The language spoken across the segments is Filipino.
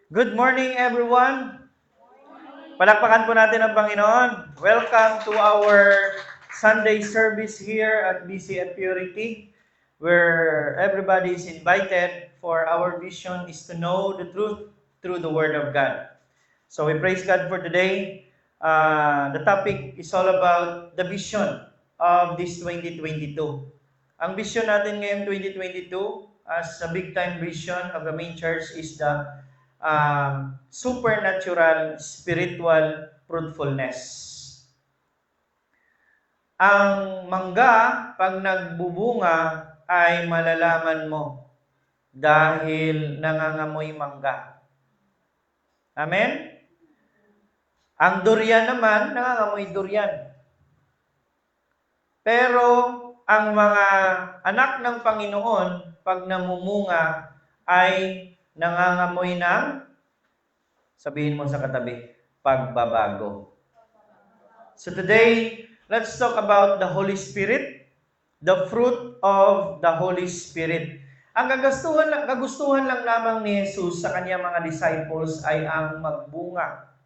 Good morning, everyone. Palakpakan po natin ang Panginoon. Welcome to our Sunday service here at BCF Purity, where everybody is invited for our vision is to know the truth through the Word of God. So we praise God for today. The topic is all about the vision of this 2022. Ang vision natin ngayong 2022 as a big time vision of the main church is the supernatural spiritual fruitfulness. Ang mangga, pag nagbubunga, ay malalaman mo dahil nangangamoy mangga. Amen? Ang durian naman, nangangamoy durian. Pero ang mga anak ng Panginoon, pag namumunga, ay nangangamoy ng, sabihin mo sa katabi, pagbabago. So today, let's talk about the Holy Spirit, the fruit of the Holy Spirit. Ang kagustuhan lang lamang ni Jesus sa kanyang mga disciples ay ang magbunga.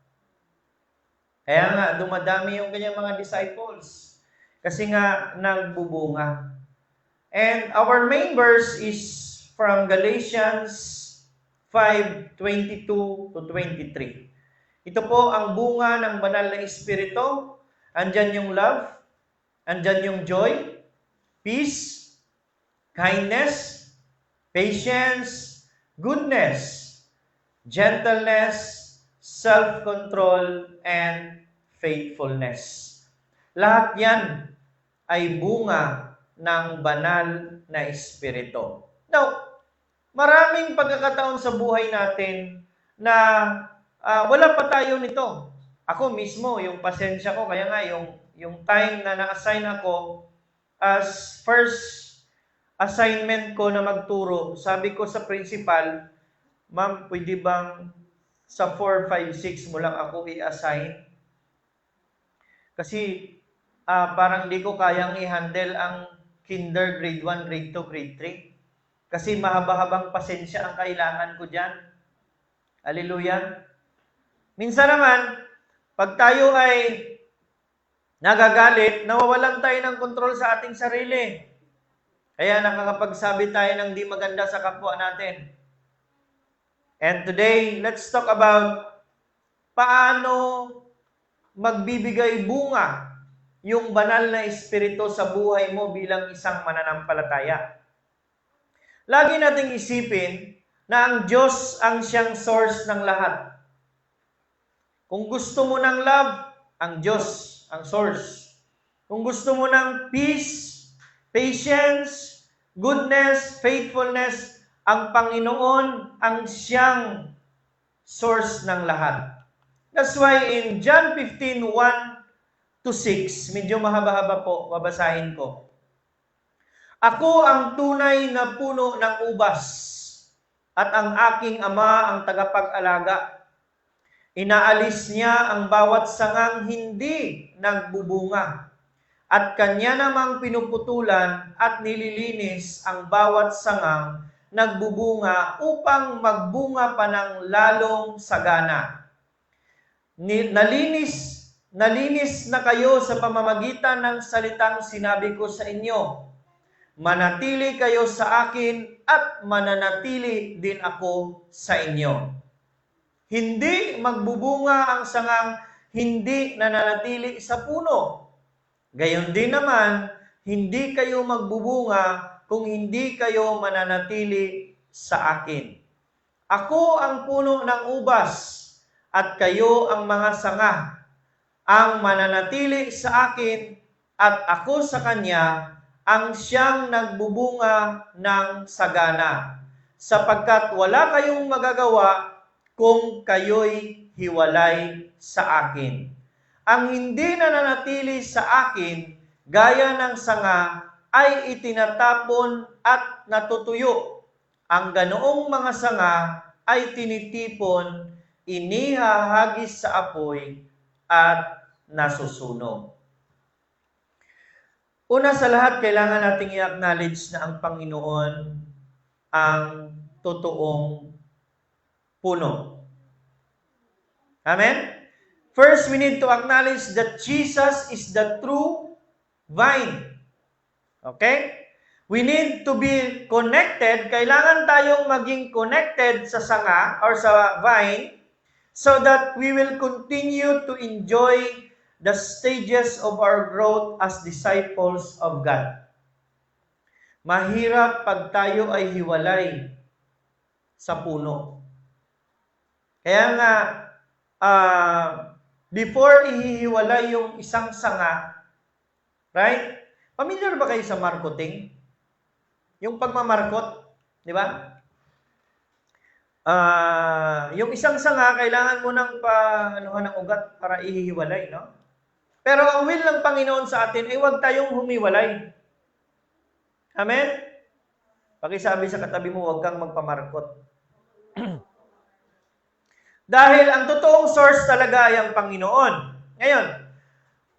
Kaya nga, dumadami yung kanyang mga disciples. Kasi nga, nagbubunga. And our main verse is from Galatians 5:22 to 23. Ito po ang bunga ng banal na Espiritu. Andyan yung love, andyan yung joy, peace, kindness, patience, goodness, gentleness, self-control, and faithfulness. Lahat yan ay bunga ng banal na Espiritu. Now, maraming pagkakataon sa buhay natin na wala pa tayo nito. Ako mismo, yung pasensya ko, kaya nga yung time na na-assign ako as first assignment ko na magturo, sabi ko sa principal, ma'am, pwede bang sa 4, 5, 6 mo lang ako i-assign? Kasi parang di ko kayang i-handle ang kinder, grade 1, grade 2, grade 3. Kasi mahaba-habang pasensya ang kailangan ko dyan. Hallelujah. Minsan naman, pag tayo ay nagagalit, nawawalan tayo ng kontrol sa ating sarili. Kaya nakakapagsabi tayo ng di maganda sa kapwa natin. And today, let's talk about paano magbibigay bunga yung banal na Espiritu sa buhay mo bilang isang mananampalataya. Lagi nating isipin na ang Diyos ang siyang source ng lahat. Kung gusto mo ng love, ang Diyos ang source. Kung gusto mo ng peace, patience, goodness, faithfulness, ang Panginoon ang siyang source ng lahat. That's why in John 15:1 to 6, medyo mahaba-haba po, babasahin ko. Ako ang tunay na puno ng ubas, at ang aking ama ang tagapag-alaga. Inaalis niya ang bawat sangang hindi nagbubunga, at kanya namang pinuputulan at nililinis ang bawat sangang nagbubunga upang magbunga pa ng lalong sagana. Nalinis na kayo sa pamamagitan ng salitang sinabi ko sa inyo. Manatili kayo sa akin at mananatili din ako sa inyo. Hindi magbubunga ang sangang hindi nananatili sa puno. Gayon din naman, hindi kayo magbubunga kung hindi kayo mananatili sa akin. Ako ang puno ng ubas at kayo ang mga sanga. Ang mananatili sa akin at ako sa kanya ang siyang nagbubunga ng sagana, sapagkat wala kayong magagawa kung kayo'y hiwalay sa akin. Ang hindi nananatili sa akin, gaya ng sanga, ay itinatapon at natutuyo. Ang ganoong mga sanga ay tinitipon, inihahagis sa apoy, at nasusunog. Una sa lahat, kailangan nating i-acknowledge na ang Panginoon ang totoong puno. Amen? First, we need to acknowledge that Jesus is the true vine. Okay? We need to be connected. Kailangan tayong maging connected sa sanga or sa vine so that we will continue to enjoy the stages of our growth as disciples of God. Mahirap pag tayo ay hiwalay sa puno. Kaya nga, before ihihiwalay yung isang sanga, right? Familiar ba kayo sa marketing? Yung pagmamarkot, di ba? Yung isang sanga, kailangan mo ng anuhan ng ugat para ihihiwalay, no? Pero ang will ng Panginoon sa atin ay huwag tayong humiwalay. Amen? Pakisabi sa katabi mo, huwag kang magpamarkot. Dahil ang totoong source talaga ay ang Panginoon. Ngayon,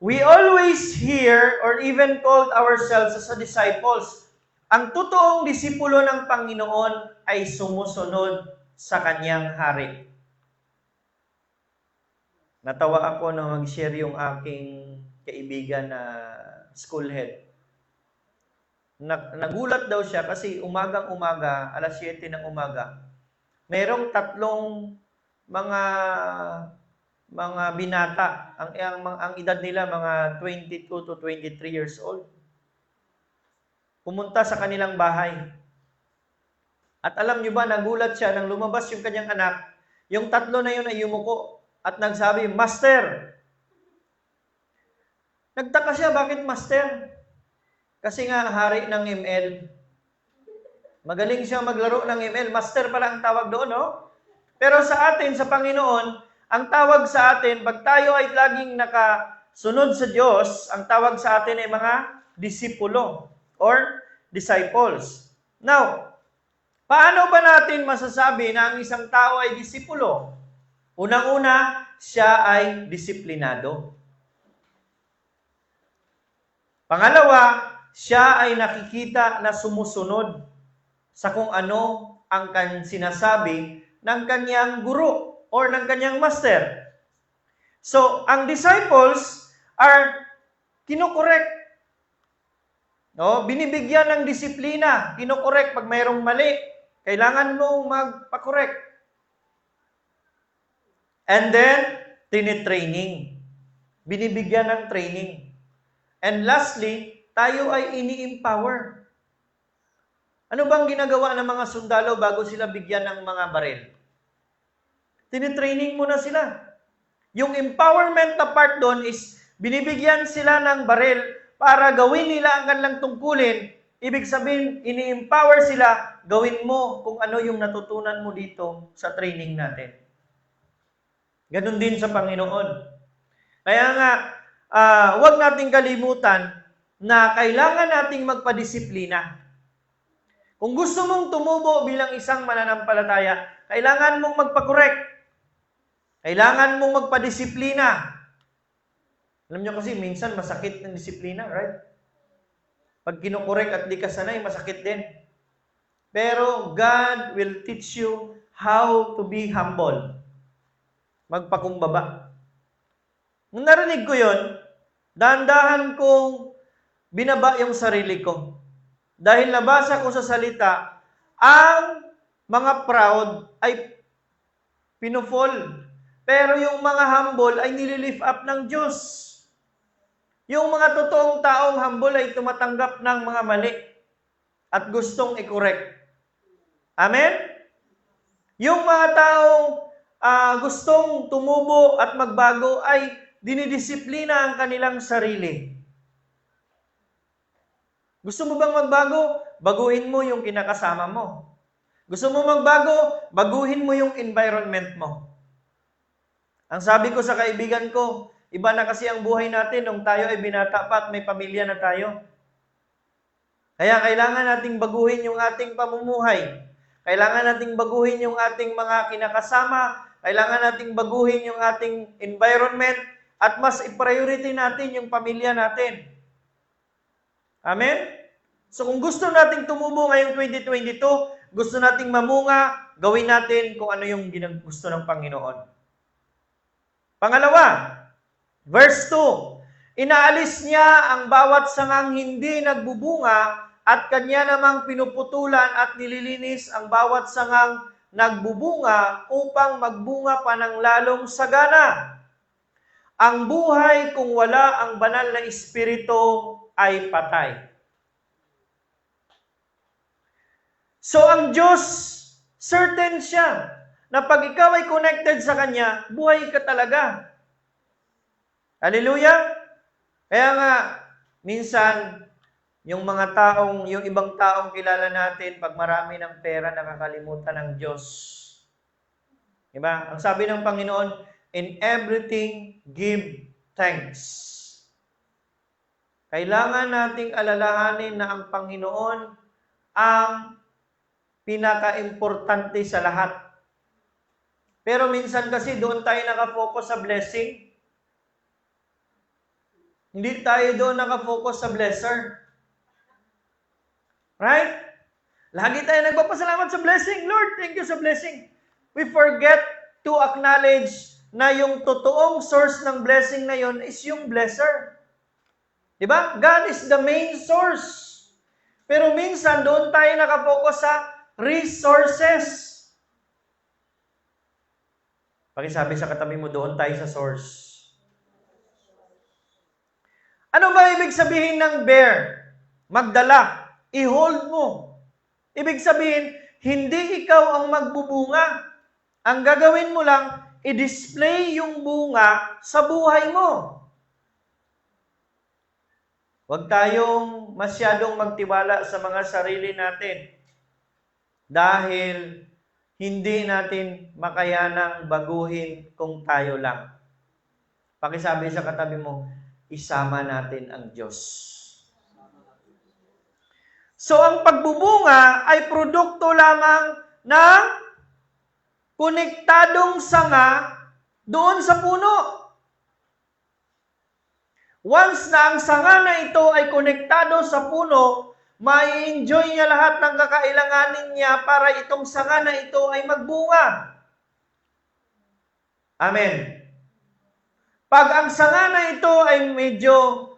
we always hear or even called ourselves as a disciples. Ang totoong disipulo ng Panginoon ay sumusunod sa kanyang hari. Natawa ako nang mag-share yung aking kaibigan na school head. Nagulat daw siya kasi umagang-umaga, alas 7 ng umaga, mayroong 3 mga binata. Ang edad nila mga 22 to 23 years old. Pumunta sa kanilang bahay. At alam niyo ba, nagulat siya nang lumabas yung kanyang anak. Yung 3 na yun ay yumuko at nagsabi, "Master!" Nagtaka siya, bakit Master? Kasi nga hari ng ML. Magaling siya maglaro ng ML. Master pala ang tawag doon, no? Pero sa atin, sa Panginoon, ang tawag sa atin, pag tayo ay laging nakasunod sa Diyos, ang tawag sa atin ay mga disipulo or disciples. Now, paano ba natin masasabi na ang isang tao ay disipulo? Unang-una, siya ay disiplinado. Pangalawa, siya ay nakikita na sumusunod sa kung ano ang sinasabi ng kanyang guro or ng kanyang master. So, ang disciples are kinokorek. No? Binibigyan ng disiplina, kinokorek pag mayroong mali. Kailangan mong magpakorek. And then, tinitraining. Binibigyan ng training. And lastly, tayo ay ini-empower. Ano bang ginagawa ng mga sundalo bago sila bigyan ng mga baril? Tinitraining muna sila. Yung empowerment na part doon is binibigyan sila ng baril para gawin nila ang kanilang tungkulin. Ibig sabihin, ini-empower sila, gawin mo kung ano yung natutunan mo dito sa training natin. Ganon din sa Panginoon. Kaya nga, huwag nating kalimutan na kailangan nating magpadisiplina. Kung gusto mong tumubo bilang isang mananampalataya, kailangan mong magpakorek. Kailangan mong magpadisiplina. Alam nyo kasi, minsan masakit ng disiplina, right? Pag kinukorek at di ka sanay, masakit din. Pero God will teach you how to be humble. Magpakumbaba. Nung narinig ko yun, dahan-dahan kong binaba yung sarili ko. Dahil nabasa ko sa salita, ang mga proud ay pinufall. Pero yung mga humble ay nililift up ng Diyos. Yung mga totoong taong humble ay tumatanggap ng mga mali at gustong i-correct. Amen? Yung mga taong gustong tumubo at magbago ay dinidisiplina ang kanilang sarili. Gusto mo bang magbago? Baguhin mo yung kinakasama mo. Gusto mo magbago? Baguhin mo yung environment mo. Ang sabi ko sa kaibigan ko, iba na kasi ang buhay natin nung tayo ay binata pa at may pamilya na tayo. Kaya kailangan nating baguhin yung ating pamumuhay. Kailangan nating baguhin yung ating mga kinakasama. Kailangan nating baguhin yung ating environment. At mas i-priority natin yung pamilya natin. Amen? So kung gusto nating tumubo ngayong 2022, gusto nating mamunga, gawin natin kung ano yung gusto ng Panginoon. Pangalawa, verse 2, inaalis niya ang bawat sangang hindi nagbubunga at kanya namang pinuputulan at nililinis ang bawat sangang nagbubunga upang magbunga pa ng lalong sagana. Ang buhay kung wala ang banal na espiritu ay patay. So ang Diyos, certain siya na pag ikaw ay connected sa Kanya, buhay ka talaga. Hallelujah! Kaya nga, minsan, yung ibang taong kilala natin, pag marami ng pera, nakakalimutan ng Diyos. Diba? Ang sabi ng Panginoon, in everything, give thanks. Kailangan nating alalahanin na ang Panginoon ang pinaka-importante sa lahat. Pero minsan kasi doon tayo nakafocus sa blessing. Hindi tayo doon nakafocus sa blesser. Right? Lagi tayo nagpapasalamat sa blessing. Lord, thank you sa blessing. We forget to acknowledge na yung totoong source ng blessing na yon is yung blesser. Diba? God is the main source. Pero minsan doon tayo nakapokus sa resources. Pakisabi sa katabi mo, doon tayo sa source. Ano ba ibig sabihin ng bear? Magdala. I-hold mo. Ibig sabihin, hindi ikaw ang magbubunga. Ang gagawin mo lang, i-display yung bunga sa buhay mo. Huwag tayong masyadong magtiwala sa mga sarili natin dahil hindi natin makayanang baguhin kung tayo lang. Pakisabi sa katabi mo, isama natin ang Diyos. So ang pagbubunga ay produkto lamang ng konektadong sanga doon sa puno. Once na ang sanga na ito ay konektado sa puno, mai-enjoy niya lahat ng kakailanganin niya para itong sanga na ito ay magbunga. Amen. Pag ang sanga na ito ay medyo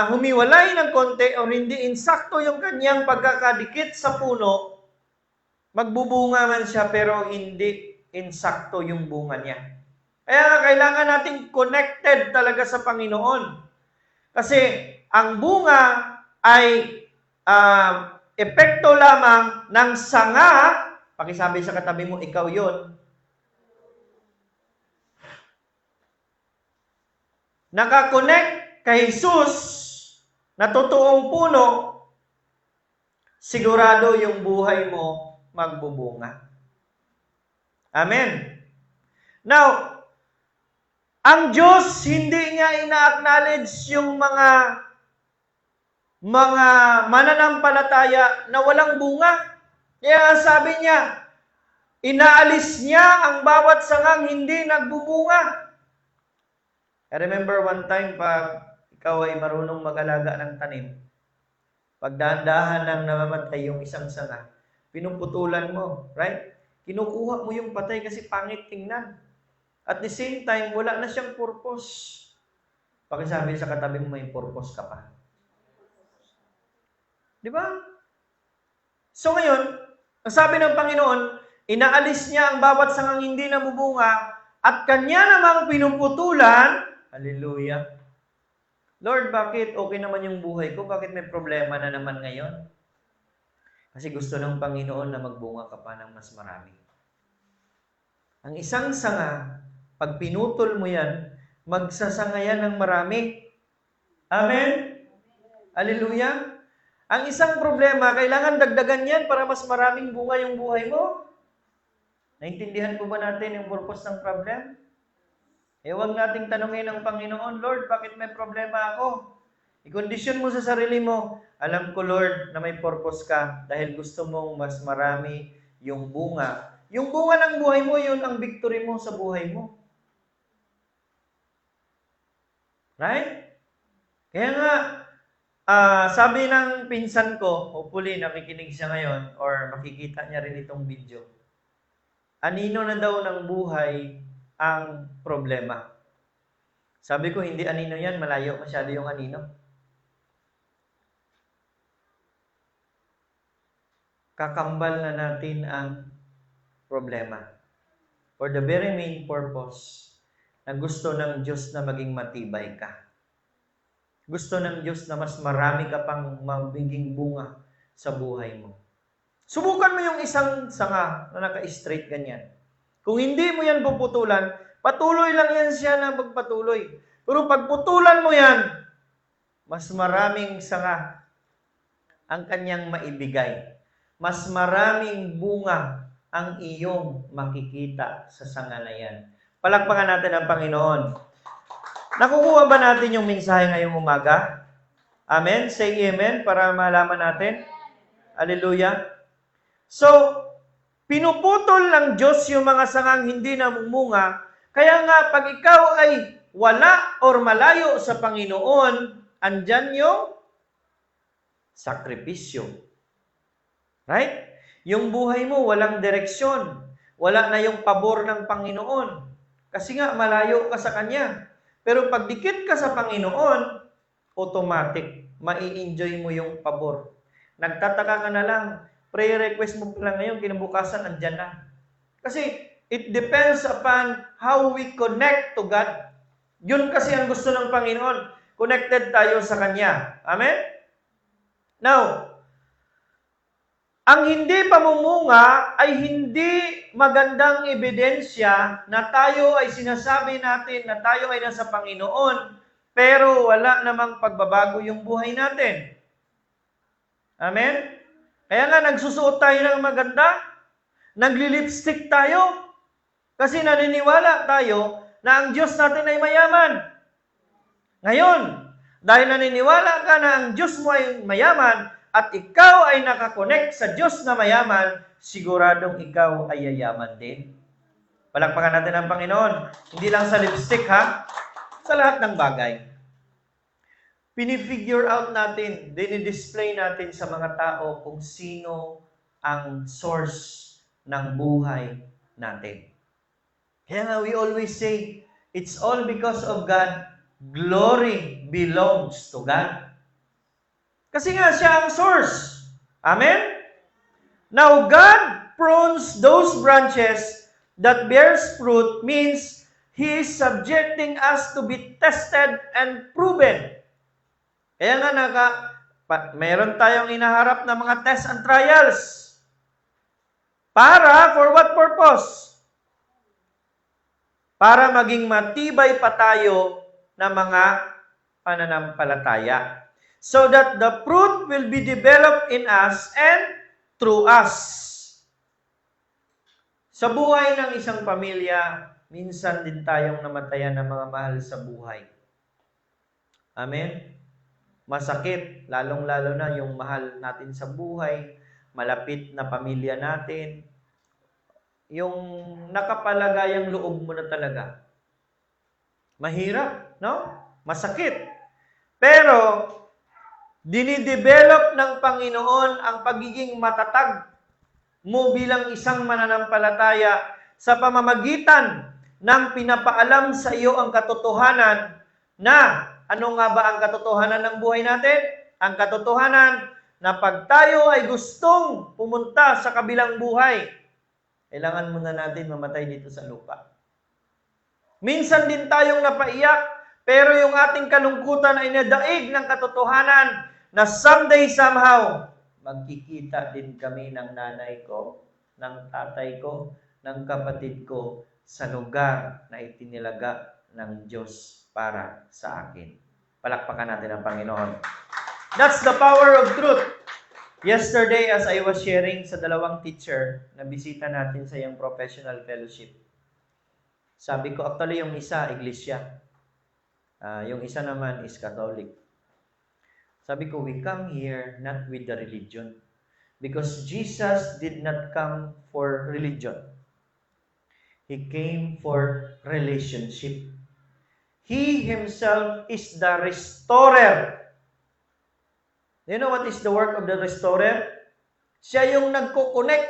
humiwalay ng konti o hindi insakto yung kanyang pagkakadikit sa puno, magbubunga man siya pero hindi insakto yung bunga niya. Kaya kailangan nating connected talaga sa Panginoon. Kasi ang bunga ay epekto lamang ng sanga. Pakisabi sa katabi mo, ikaw yon. Nakakonect kay Jesus na totoong puno, sigurado yung buhay mo magbubunga. Amen. Now, ang Diyos hindi niya ina-acknowledge yung mga mananampalataya na walang bunga. Kaya sabi niya, inaalis niya ang bawat sangang hindi nagbubunga. I remember one time pag ikaw ay marunong mag-alaga ng tanim, pag dahan-dahan nang namamatay yung isang sanga, pinuputulan mo, right? Kinukuha mo yung patay kasi pangit tingnan. At the same time, wala na siyang purpose. Pakisabi sa katabi mo, may purpose ka pa. Di ba? So ngayon, ang sabi ng Panginoon, inaalis niya ang bawat sangang hindi namubunga at kanya namang pinuputulan. Hallelujah. Lord, bakit okay naman yung buhay ko? Bakit may problema na naman ngayon? Kasi gusto ng Panginoon na magbunga ka pa ng mas marami. Ang isang sanga, pag pinutol mo yan, magsasanga yan ng marami. Amen? Hallelujah? Ang isang problema, kailangan dagdagan yan para mas maraming bunga yung buhay mo. Naintindihan po ba natin yung purpose ng problem? Huwag nating tanungin ang Panginoon, Lord, bakit may problema ako? I-condition mo sa sarili mo, alam ko, Lord, na may purpose ka dahil gusto mong mas marami yung bunga. Yung bunga ng buhay mo, yun ang victory mo sa buhay mo. Right? Kaya nga, sabi ng pinsan ko, hopefully nakikinig siya ngayon or makikita niya rin itong video. Anino na daw ng buhay ang problema. Sabi ko, hindi anino yan. Malayo masyado yung anino. Kakambal na natin ang problema. For the very main purpose na gusto ng Diyos na maging matibay ka. Gusto ng Diyos na mas marami ka pang magiging bunga sa buhay mo. Subukan mo yung isang sanga na naka-straight ganyan. Kung hindi mo yan puputulan, patuloy lang yan siya na magpatuloy. Pero pag putulan mo yan, mas maraming sanga ang kanyang maibigay. Mas maraming bunga ang iyong makikita sa sanga na yan. Palakpakan natin ang Panginoon. Nakukuha ba natin yung mensahe ngayong umaga? Amen? Say amen para malaman natin. Hallelujah. So, pinuputol ng Diyos yung mga sangang hindi namumunga. Kaya nga, pag ikaw ay wala or malayo sa Panginoon, andyan yung sakripisyo. Right? Yung buhay mo, walang direksyon. Wala na yung pabor ng Panginoon. Kasi nga, malayo ka sa Kanya. Pero pag dikit ka sa Panginoon, automatic, mai-enjoy mo yung pabor. Nagtataka ka na lang, prayer request mo pala ngayon, kinabukasan, andyan na. Kasi, it depends upon how we connect to God. Yun kasi ang gusto ng Panginoon. Connected tayo sa Kanya. Amen? Now, ang hindi pamumunga ay hindi magandang ebidensya na tayo ay sinasabi natin na tayo ay nasa Panginoon, pero wala namang pagbabago yung buhay natin. Amen? Kaya nga nagsusuot tayo ng maganda, nagli-lipstick tayo, kasi naniniwala tayo na ang Diyos natin ay mayaman. Ngayon, dahil naniniwala ka na ang Diyos mo ay mayaman, at ikaw ay nakakonect sa Diyos na mayaman, siguradong ikaw ay yayaman din. Palakpakan natin ang Panginoon. Hindi lang sa lipstick, ha? Sa lahat ng bagay. Pinifigure out natin, dinidisplay natin sa mga tao kung sino ang source ng buhay natin. Kaya nga we always say, it's all because of God. Glory belongs to God. Kasi nga siya ang source. Amen? Now, God prunes those branches that bears fruit means He is subjecting us to be tested and proven. Kaya nga mayroon tayong inaharap na mga tests and trials. For what purpose? Para maging matibay pa tayo na mga pananampalataya. So that the fruit will be developed in us and through us. Sa buhay ng isang pamilya, minsan din tayong namatayan ng mga mahal sa buhay. Amen? Masakit, lalong-lalo na yung mahal natin sa buhay, malapit na pamilya natin, yung nakapalagayang loob mo na talaga. Mahirap, no? Masakit. Pero, dinidevelop ng Panginoon ang pagiging matatag mo bilang isang mananampalataya sa pamamagitan ng pinapaalam sa iyo ang katotohanan na ano nga ba ang katotohanan ng buhay natin? Ang katotohanan na pag tayo ay gustong pumunta sa kabilang buhay, kailangan muna natin mamatay dito sa lupa. Minsan din tayong napaiyak, pero yung ating kalungkutan ay nadaig ng katotohanan na someday somehow, magkikita din kami ng nanay ko, ng tatay ko, ng kapatid ko sa lugar na itinilaga ng Diyos para sa akin. Palakpakan natin ang Panginoon. That's the power of truth. Yesterday, as I was sharing sa dalawang teacher na bisita natin sa iyong professional fellowship, sabi ko, actually yung isa, iglesia. Yung isa naman is Catholic. Sabi ko, we come here not with the religion. Because Jesus did not come for religion. He came for relationship. He Himself is the restorer. Do you know what is the work of the restorer? Siya yung nagko-connect.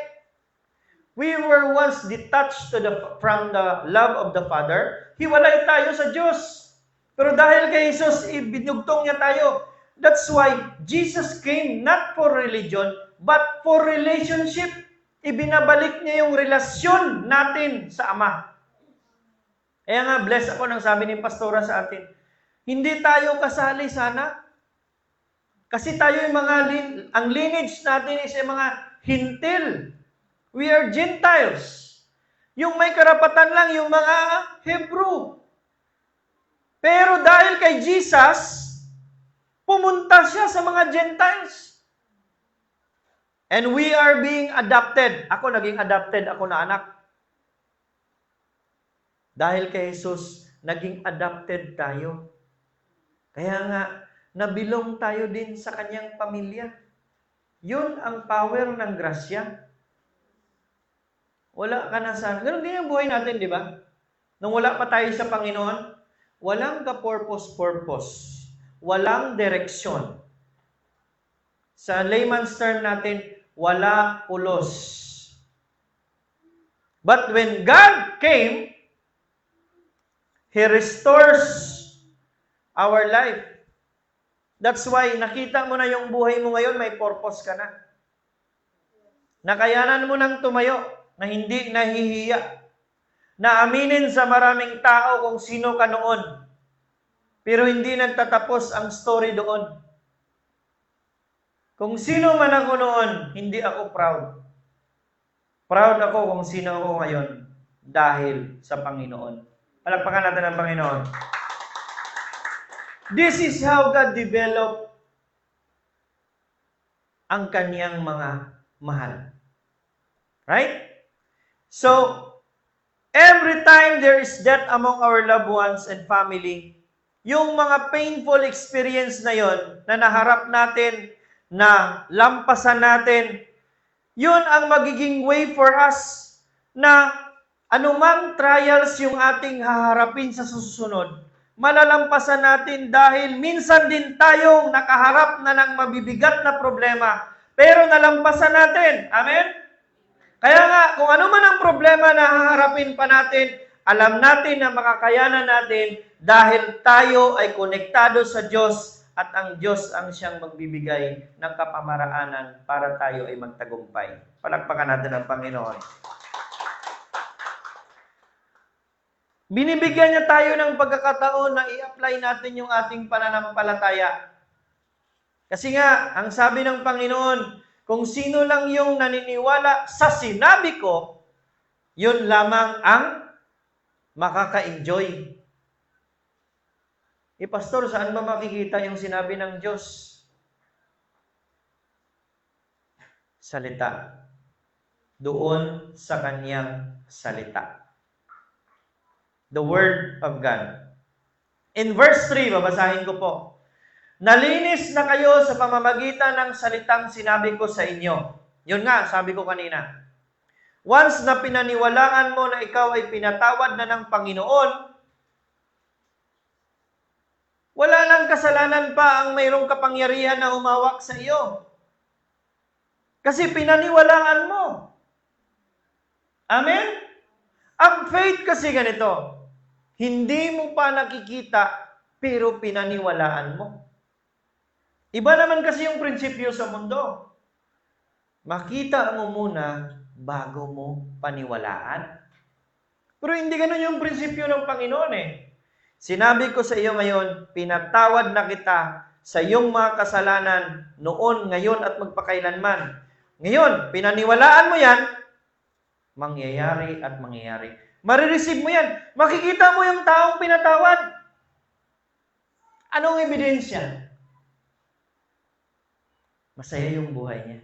We were once detached from the love of the Father. Hiwalay tayo sa Diyos. Pero dahil kay Jesus, ibinugtong niya tayo. That's why Jesus came not for religion, but for relationship. Ibinabalik niya yung relasyon natin sa Ama. Kaya nga, bless ako nang sabi ni Pastora sa atin. Hindi tayo kasali sana. Kasi tayo yung ang lineage natin is yung mga hintil. We are Gentiles. Yung may karapatan lang yung mga Hebrew. Pero dahil kay Jesus, pumunta siya sa mga Gentiles. And we are being adopted. Ako naging adopted ako na anak. Dahil kay Jesus, naging adopted tayo. Kaya nga, nabilong tayo din sa kanyang pamilya. Yun ang power ng grasya. Wala ka na sa... Ganun din yung buhay natin, di ba? Nung wala pa tayo sa Panginoon, walang ka-purpose. Walang direksyon. Sa layman's term natin, wala pulos. But when God came, He restores our life. That's why nakita mo na yung buhay mo ngayon, may purpose ka na. Nakayanan mo nang tumayo na hindi nahihiya. Na aminin sa maraming tao kung sino ka noon. Pero hindi nagtatapos ang story doon. Kung sino man ako noon, hindi ako proud. Proud ako kung sino ako ngayon dahil sa Panginoon. Palakpakan natin ang Panginoon. This is how God developed ang kaniyang mga mahal. Right? So, every time there is death among our loved ones and family, yung mga painful experience na yon na naharap natin, na lampasan natin, yun ang magiging way for us na anumang trials yung ating haharapin sa susunod, malalampasan natin dahil minsan din tayong nakaharap na ng mabibigat na problema, pero nalampasan natin. Amen? Kaya nga, kung ano man ang problema na haharapin pa natin, alam natin na makakayanan natin dahil tayo ay konektado sa Diyos at ang Diyos ang siyang magbibigay ng kapamaraanan para tayo ay magtagumpay. Palakpakan natin ang Panginoon. Binibigyan niya tayo ng pagkakataon na i-apply natin yung ating pananampalataya. Kasi nga, ang sabi ng Panginoon, kung sino lang yung naniniwala sa sinabi ko, yun lamang ang makaka-enjoy. Pastor, saan ba makikita yung sinabi ng Diyos? Salita. Doon sa kanyang salita. The Word of God. In verse 3, babasahin ko po. Nalinis na kayo sa pamamagitan ng salitang sinabi ko sa inyo. Yun nga, sabi ko kanina. Once na pinaniwalaan mo na ikaw ay pinatawad na ng Panginoon, wala nang kasalanan pa ang mayroong kapangyarihan na humawak sa iyo. Kasi pinaniwalaan mo. Amen? Ang faith kasi ganito, hindi mo pa nakikita, pero pinaniwalaan mo. Iba naman kasi yung prinsipyo sa mundo. Makita mo muna bago mo paniwalaan. Pero hindi ganun yung prinsipyo ng Panginoon eh. Sinabi ko sa iyo ngayon, pinatawad na kita sa iyong mga kasalanan noon, ngayon at magpakailanman. Ngayon, pinaniwalaan mo yan, mangyayari at mangyayari. Marireceive mo yan. Makikita mo yung taong pinatawad. Anong ebidensya? Masaya yung buhay niya.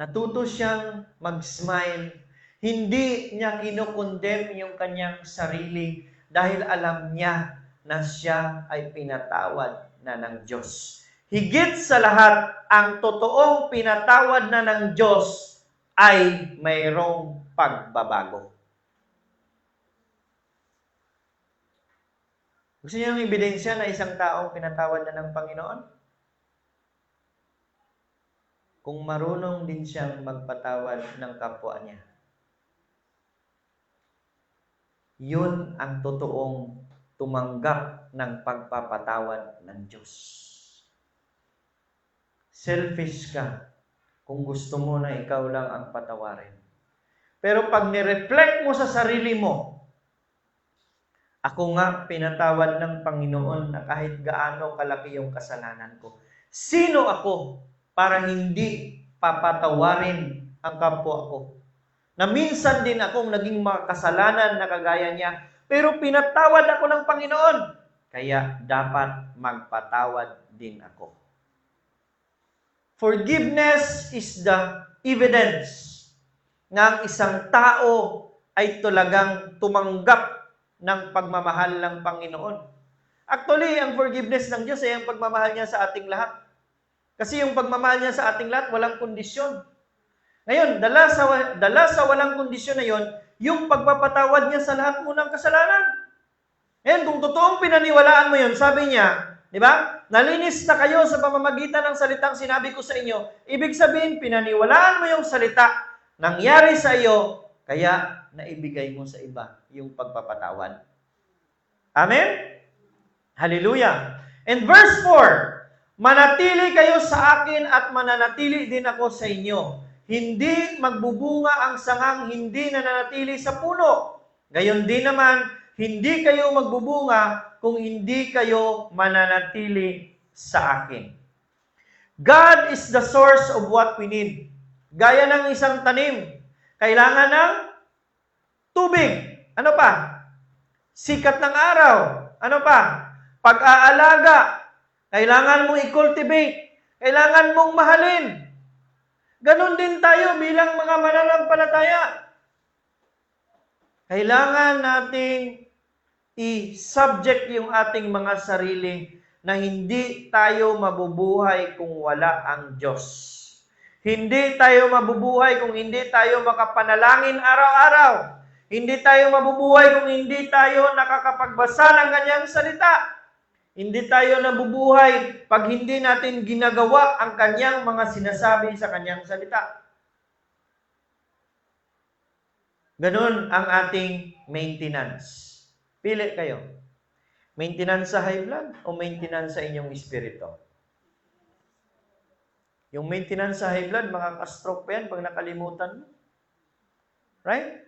Natuto siyang mag-smile. Hindi niya kinukondem yung kanyang sarili dahil alam niya na siya ay pinatawad na ng Diyos. Higit sa lahat, ang totoong pinatawad na ng Diyos ay mayroong pagbabago. Gusto niyo ng ebidensya na isang taong pinatawad na ng Panginoon? Kung marunong din siyang magpatawad ng kapwa niya. Yun ang totoong tumanggap ng pagpapatawad ng Diyos. Selfish ka kung gusto mo na ikaw lang ang patawarin. Pero pag nireflect mo sa sarili mo, ako nga pinatawad ng Panginoon na kahit gaano kalaki yung kasalanan ko. Sino ako para hindi papatawarin ang kapwa ko? Na minsan din akong naging makasalanan na kagaya niya, pero pinatawad ako ng Panginoon. Kaya dapat magpatawad din ako. Forgiveness is the evidence na ang isang tao ay talagang tumanggap ng pagmamahal ng Panginoon. Actually, ang forgiveness ng Diyos ay ang pagmamahal niya sa ating lahat. Kasi yung pagmamahal niya sa ating lahat, walang kondisyon. Ngayon, dala sa walang kondisyon na yon, yung pagpapatawad niya sa lahat mo ng kasalanan. Ngayon, kung totoong pinaniwalaan mo yun, sabi niya, di ba? Nalinis na kayo sa pamamagitan ng salitang sinabi ko sa inyo. Ibig sabihin, pinaniwalaan mo yung salita, nangyari sa iyo, kaya naibigay mo sa iba yung pagpapatawad. Amen? Hallelujah. And verse 4, manatili kayo sa akin at mananatili din ako sa inyo. Hindi magbubunga ang sangang hindi nananatili sa puno. Gayon din naman, hindi kayo magbubunga kung hindi kayo mananatili sa akin. God is the source of what we need. Gaya ng isang tanim, kailangan ng tubig. Ano pa? Sikat ng araw. Ano pa? Pag-aalaga. Kailangan mong i-cultivate. Kailangan mong mahalin. Ganon din tayo bilang mga mananampalataya. Kailangan nating i-subject yung ating mga sarili na hindi tayo mabubuhay kung wala ang Diyos. Hindi tayo mabubuhay kung hindi tayo makapanalangin araw-araw. Hindi tayo mabubuhay kung hindi tayo nakakapagbasa ng kanyang salita. Hindi tayo nabubuhay pag hindi natin ginagawa ang kanyang mga sinasabi sa kanyang salita. Ganun ang ating maintenance. Pili kayo. Maintenance sa high blood o maintenance sa inyong espiritu? Yung maintenance sa high blood, makaka-stroke pa yan pag nakalimutan mo. Right?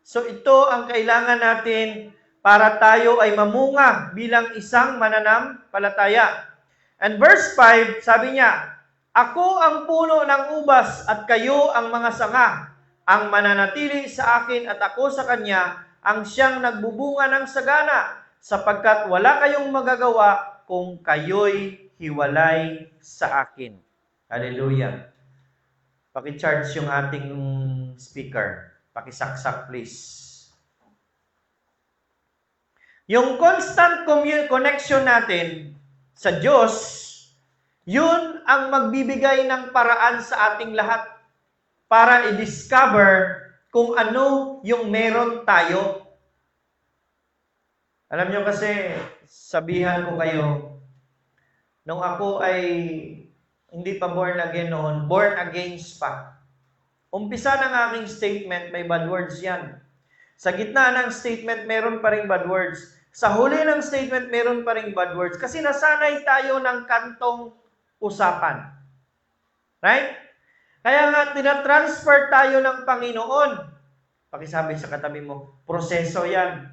So ito ang kailangan natin para tayo ay mamunga bilang isang mananampalataya. And verse 5, sabi niya, ako ang puno ng ubas at kayo ang mga sanga. Ang mananatili sa akin at ako sa kanya, ang siyang nagbubunga ng sagana, sapagkat wala kayong magagawa kung kayo'y hiwalay sa akin. Hallelujah. Paki-charge yung ating speaker. Pakisaksak, please. Yung constant connection natin sa Diyos, yun ang magbibigay ng paraan sa ating lahat para i-discover kung ano yung meron tayo. Alam nyo kasi, sabihan ko kayo, nung ako ay hindi pa born again noon, born against pa. Umpisa ng aking statement, may bad words yan. Sa gitna ng statement, meron pa ring bad words. Sa huli ng statement, meron pa ring bad words. Kasi nasanay tayo ng kantong usapan. Right? Kaya nga, tinatransfer tayo ng Panginoon. Pakisabi sa katabi mo, proseso yan.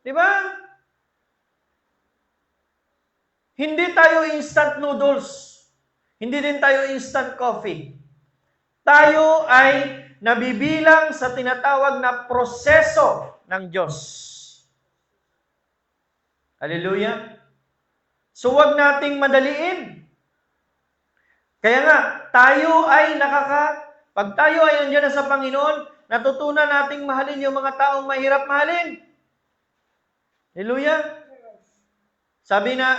Di ba? Hindi tayo instant noodles. Hindi din tayo instant coffee. Tayo ay nabibilang sa tinatawag na proseso ng Diyos. Hallelujah. So wag nating madaliin. Kaya nga, tayo ay pag tayo ay nandiyan na sa Panginoon, natutunan nating mahalin yung mga taong mahirap mahalin. Hallelujah. Sabi na,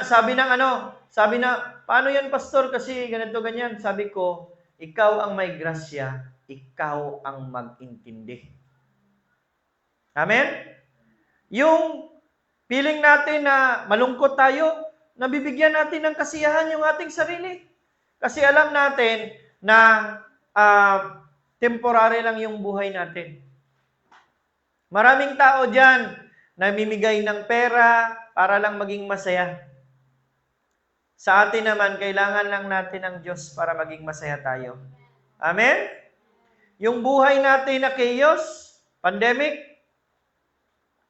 paano yan, pastor? Kasi ganito, ganyan. Sabi ko, ikaw ang may grasya, ikaw ang mag-intindi. Amen? Yung feeling natin na malungkot tayo, nabibigyan natin ng kasiyahan yung ating sarili. Kasi alam natin na temporary lang yung buhay natin. Maraming tao dyan namimigay ng pera para lang maging masaya. Sa atin naman, kailangan lang natin ng Diyos para maging masaya tayo. Amen? Yung buhay natin na chaos, pandemic,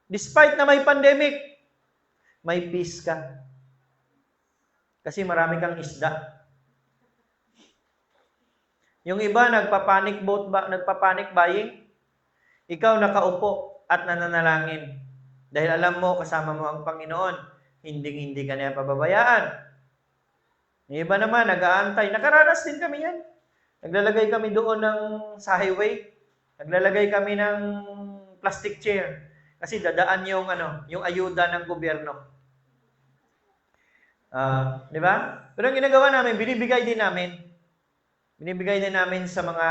despite na may pandemic, may peace ka. Kasi marami kang isda. Yung iba, nagpa-panic buying. Ikaw nakaupo at nananalangin. Dahil alam mo, kasama mo ang Panginoon, hindi ka niya pababayaan. Yung iba naman, nag-aantay. Nakaranas din kami yan. Naglalagay kami doon sa highway. Naglalagay kami ng plastic chair. Kasi dadaan yung ayuda ng gobyerno. Di ba? Pero ang ginagawa namin, binibigay din namin. Binibigay din namin sa mga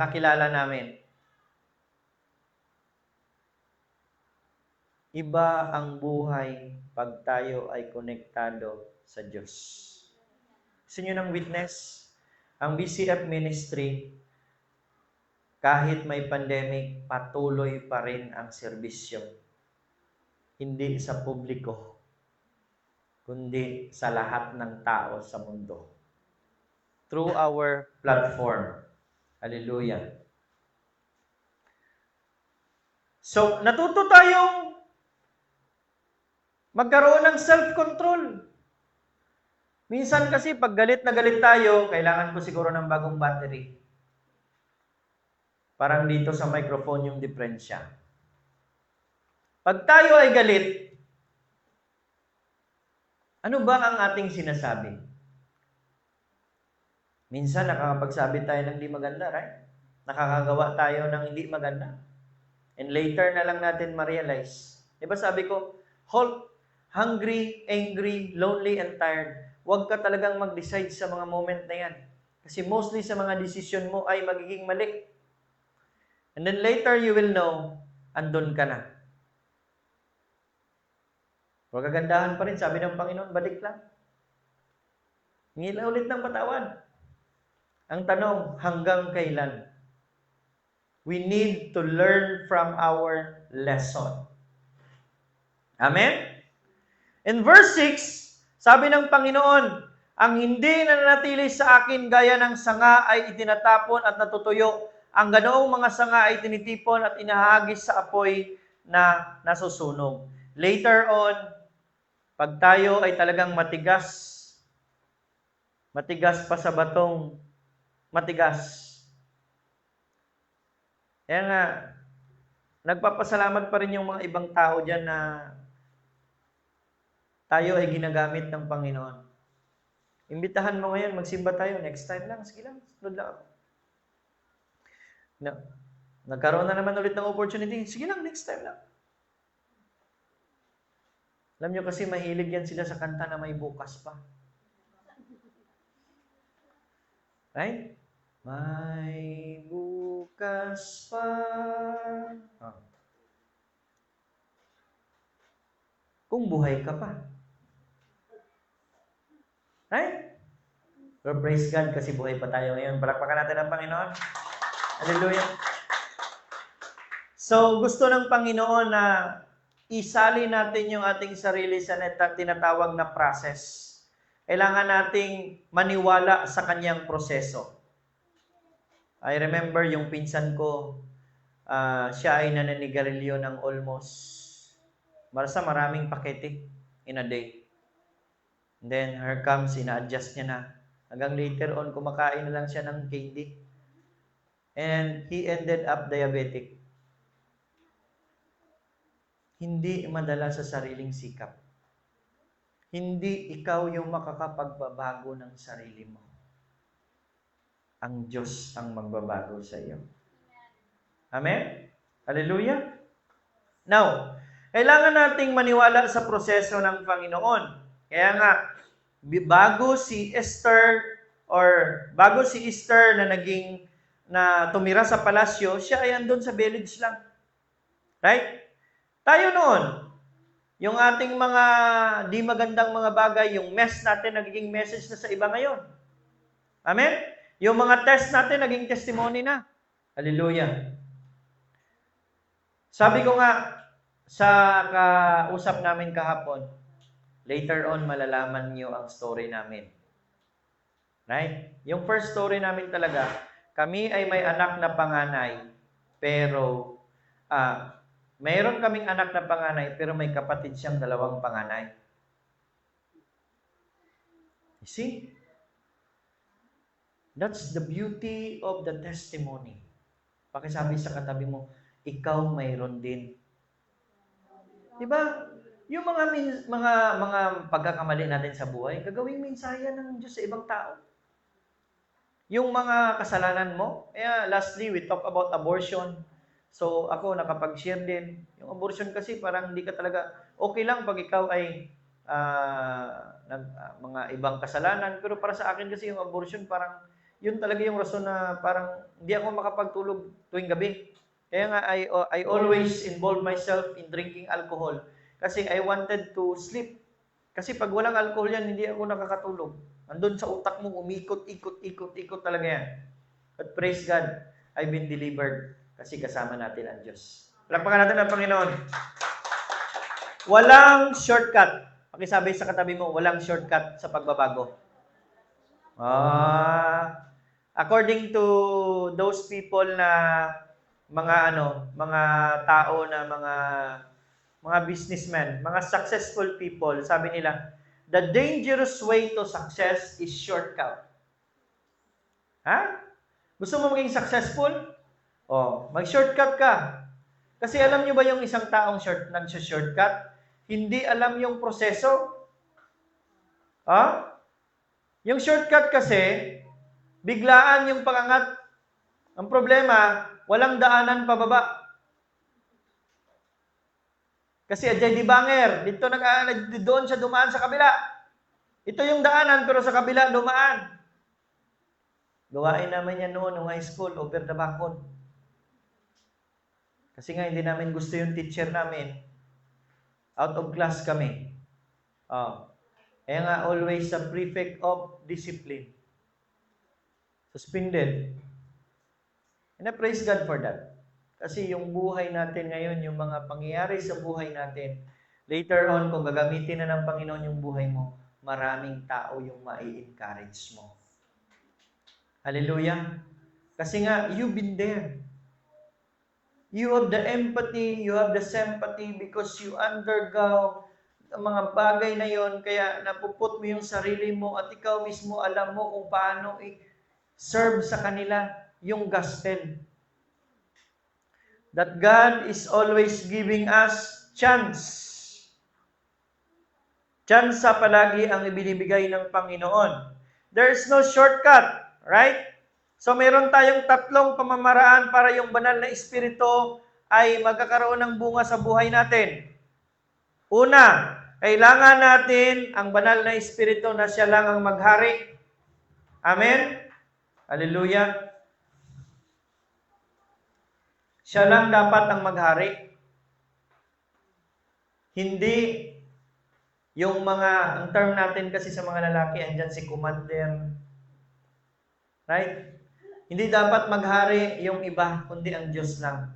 kakilala namin. Iba ang buhay pag tayo ay konektado sa Diyos. Gusto nyo ng witness? Ang BCF Ministry, kahit may pandemic, patuloy pa rin ang serbisyo. Hindi sa publiko, kundi sa lahat ng tao sa mundo. Through our platform. Hallelujah. So, natuto tayong magkaroon ng self-control. Minsan kasi pag galit na galit tayo, kailangan ko siguro ng bagong battery. Parang dito sa microphone yung diferensya. Pag tayo ay galit, ano ba ang ating sinasabi? Minsan nakakapagsabi tayo ng hindi maganda, right? Nakakagawa tayo ng hindi maganda. And later na lang natin ma-realize. Diba sabi ko, halt, hungry, angry, lonely, and tired. Huwag ka talagang mag-decide sa mga moment na yan. Kasi mostly sa mga decision mo ay magiging mali. And then later you will know, andun ka na. Huwag kagandahan pa rin, sabi ng Panginoon, balik lang. Hingi lang ulit ng patawad. Ang tanong, hanggang kailan? We need to learn from our lesson. Amen? In verse 6, sabi ng Panginoon, ang hindi nananatili sa akin gaya ng sanga ay itinatapon at natutuyo. Ang ganoong mga sanga ay tinitipon at inahagis sa apoy na nasusunog. Later on, pag tayo ay talagang matigas pa sa batong matigas. Kaya nga, nagpapasalamat pa rin yung mga ibang tao dyan na tayo ay ginagamit ng Panginoon. Imbitahan mo ngayon, magsimba tayo. Next time lang, sige lang, sunod lang ako. No. Nagkaroon na naman ulit ng opportunity. Sige lang, next time lang. Alam nyo kasi mahilig yan sila sa kanta na may bukas pa. Right? May bukas pa. Kung buhay ka pa. Right? Pero praise God kasi buhay pa tayo ngayon. Palakpakan natin ang Panginoon. Hallelujah. So, gusto ng Panginoon na isali natin yung ating sarili sa tinatawag na process. Kailangan nating maniwala sa kanyang proseso. I remember yung pinsan ko, siya ay nananigarilyo ng almost maraming pakete in a day. And then, her comes, ina-adjust niya na. Hanggang later on, kumakain na lang siya ng candy. And he ended up diabetic. Hindi madala sa sariling sikap. Hindi ikaw yung makakapagbabago ng sarili mo. Ang Diyos ang magbabago sa iyo. Amen? Hallelujah? Now, kailangan nating maniwala sa proseso ng Panginoon. Kaya nga, bago si Esther na tumira sa palasyo, siya ay andun sa village lang. Right? Tayo noon, yung ating mga di magandang mga bagay, yung mess natin, nagiging message na sa iba ngayon. Amen? Yung mga test natin, naging testimony na. Hallelujah. Sabi ko nga, Sa kausap namin kahapon, later on malalaman niyo ang story namin. Right? Yung first story namin talaga, kami ay may anak na panganay, pero mayroon kaming anak na panganay, pero may kapatid siyang dalawang panganay. You see? That's the beauty of the testimony. Pakisabi sa katabi mo, ikaw mayroon din. Diba? Yung mga pagkakamali natin sa buhay, gagawing mensahe ng Diyos sa ibang tao. Yung mga kasalanan mo, lastly, we talk about abortion. So, ako nakapag-share din. Yung abortion kasi parang hindi ka talaga, okay lang pag ikaw ay mga ibang kasalanan. Pero para sa akin kasi yung abortion, parang yun talaga yung rason na parang hindi ako makapagtulog tuwing gabi. Kaya nga, I always involve myself in drinking alcohol. Kasi I wanted to sleep. Kasi pag walang alcohol yan, hindi ako nakakatulog. Andun sa utak mo, umikot talaga yan. But praise God, I've been delivered kasi kasama natin ang Diyos. Palakpakan natin ang Panginoon. Walang shortcut. Pakisabi sa katabi mo, walang shortcut sa pagbabago. According to those people na mga tao na mga businessmen, mga successful people, sabi nila, the dangerous way to success is shortcut. Gusto mo maging successful? Mag-shortcut ka. Kasi alam nyo ba yung isang taong nag-shortcut? Hindi alam yung proseso. Yung shortcut kasi, biglaan yung pangangat. Ang problema, walang daanan pababa. Kasi J.D. Banger, doon siya dumaan sa kabila. Ito yung daanan, pero sa kabila dumaan. Gawain naman yan noon, nung high school, over the backbone. Kasi nga, hindi namin gusto yung teacher namin. Out of class kami. Kaya nga, always a prefect of discipline. Suspended. And I praise God for that. Kasi yung buhay natin ngayon, yung mga pangyayari sa buhay natin, later on, kung gagamitin na ng Panginoon yung buhay mo, maraming tao yung mai-encourage mo. Hallelujah! Kasi nga, you've been there. You have the empathy, you have the sympathy because you undergo ang mga bagay na yon, kaya napuput mo yung sarili mo at ikaw mismo alam mo kung paano i-serve sa kanila yung gospel. That God is always giving us chance. Chance sa palagi ang ibinibigay ng Panginoon. There is no shortcut, right? So meron tayong tatlong pamamaraan para yung banal na espiritu ay magkakaroon ng bunga sa buhay natin. Una, kailangan natin ang banal na espiritu na siya lang ang maghari. Amen? Hallelujah! Siya lang dapat ang maghari. Hindi yung ang term natin kasi sa mga lalaki, andyan si commander. Right? Hindi dapat maghari yung iba, kundi ang Diyos lang.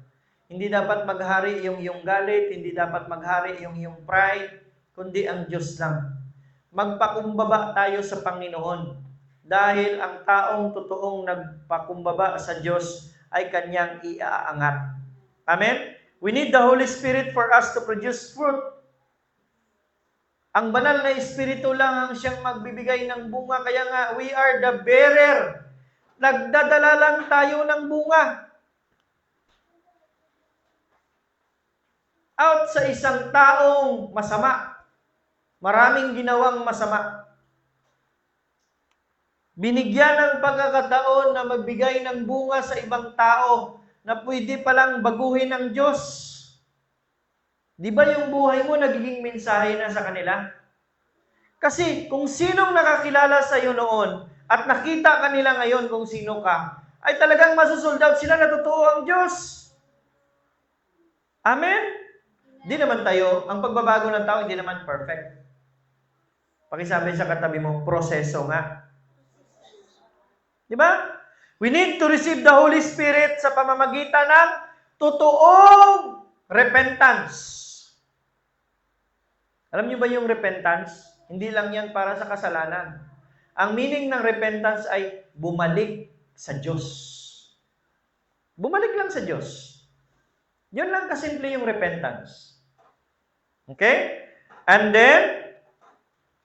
Hindi dapat maghari yung galit, hindi dapat maghari yung pride, kundi ang Diyos lang. Magpakumbaba tayo sa Panginoon. Dahil ang taong totoong nagpakumbaba sa Diyos ay kanyang iaangat. Amen? We need the Holy Spirit for us to produce fruit. Ang banal na Espiritu lang ang siyang magbibigay ng bunga. Kaya nga, we are the bearer. Nagdadala lang tayo ng bunga. Out sa isang taong masama. Maraming ginawang masama. Binigyan ng pagkakataon na magbigay ng bunga sa ibang tao na pwede palang baguhin ng Diyos. Di ba yung buhay mo nagiging mensahe na sa kanila? Kasi kung sinong nakakilala sa iyo noon at nakita kanila ngayon kung sino ka, ay talagang masusold out sila na totoo ang Diyos. Amen? Di naman tayo, ang pagbabago ng tao hindi naman perfect. Pakisabi sa katabi mo, proseso nga. Di ba? We need to receive the Holy Spirit sa pamamagitan ng totoong repentance. Alam niyo ba yung repentance? Hindi lang yan para sa kasalanan. Ang meaning ng repentance ay bumalik sa Diyos. Bumalik lang sa Diyos. Yun lang kasimple yung repentance. Okay? And then,